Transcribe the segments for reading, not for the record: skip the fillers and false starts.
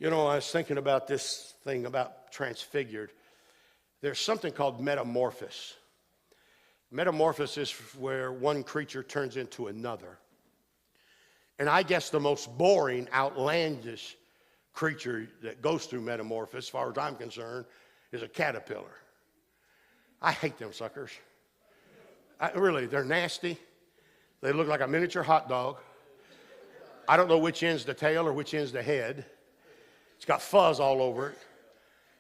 You know, I was thinking about this thing about transfigured. There's something called metamorphosis. Metamorphosis is where one creature turns into another. And I guess the most boring, outlandish creature that goes through metamorphosis, as far as I'm concerned, is a caterpillar. I hate them suckers. Really, they're nasty. They look like a miniature hot dog. I don't know which end's the tail or which end's the head. It's got fuzz all over it.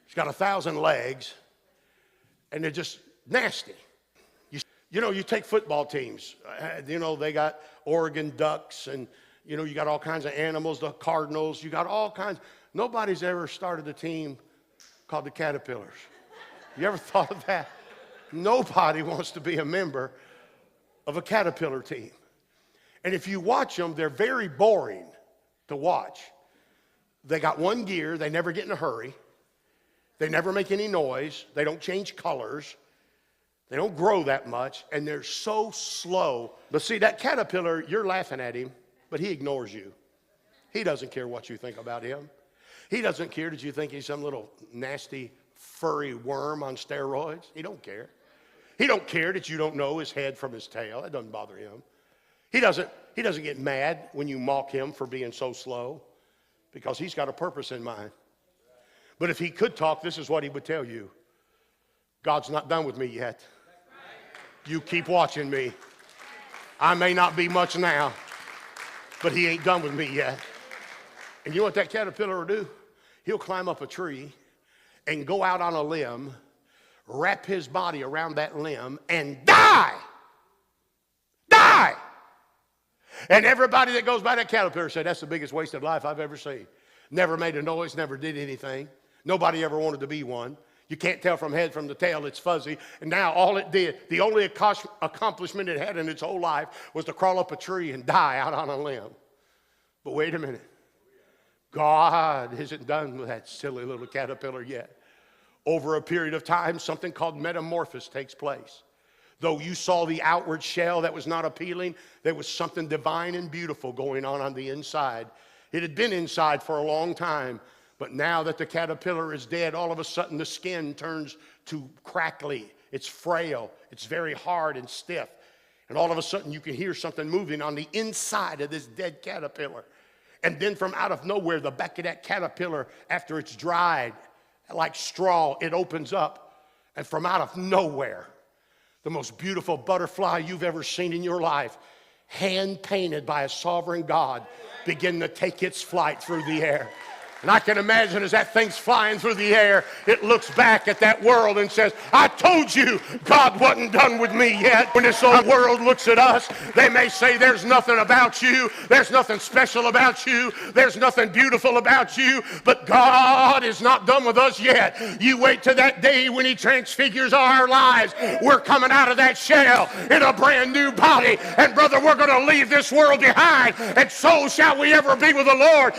It's got 1,000 legs. And they're just nasty. You know, you take football teams. You know, they got Oregon Ducks and, you know, you got all kinds of animals, the Cardinals. You got all kinds. Nobody's ever started a team called the Caterpillars. You ever thought of that? Nobody wants to be a member of a caterpillar team. And if you watch them, they're very boring to watch. They got one gear. They never get in a hurry. They never make any noise. They don't change colors. They don't grow that much, and they're so slow. But see, that caterpillar, you're laughing at him, but he ignores you. He doesn't care what you think about him. He doesn't care that you think he's some little nasty, furry worm on steroids. He don't care. He don't care that you don't know his head from his tail. That doesn't bother him. He doesn't get mad when you mock him for being so slow, because he's got a purpose in mind. But if he could talk, this is what he would tell you. God's not done with me yet. You keep watching me. I may not be much now, but he ain't done with me yet. And you know what that caterpillar will do? He'll climb up a tree and go out on a limb, wrap his body around that limb, and die. Die. And everybody that goes by that caterpillar said, that's the biggest wasted life I've ever seen. Never made a noise, never did anything. Nobody ever wanted to be one. You can't tell from head from the tail, it's fuzzy. And now all it did, the only accomplishment it had in its whole life was to crawl up a tree and die out on a limb. But wait a minute. God isn't done with that silly little caterpillar yet. Over a period of time, something called metamorphosis takes place. Though you saw the outward shell that was not appealing, there was something divine and beautiful going on the inside. It had been inside for a long time. But now that the caterpillar is dead, all of a sudden the skin turns to crackly. It's frail. It's very hard and stiff. And all of a sudden you can hear something moving on the inside of this dead caterpillar. And then from out of nowhere, the back of that caterpillar, after it's dried, like straw, it opens up. And from out of nowhere, the most beautiful butterfly you've ever seen in your life, hand-painted by a sovereign God, begin to take its flight through the air. And I can imagine as that thing's flying through the air, it looks back at that world and says, I told you God wasn't done with me yet. When this old world looks at us, they may say there's nothing about you. There's nothing special about you. There's nothing beautiful about you. But God is not done with us yet. You wait till that day when he transfigures our lives. We're coming out of that shell in a brand new body. And brother, we're going to leave this world behind. And so shall we ever be with the Lord.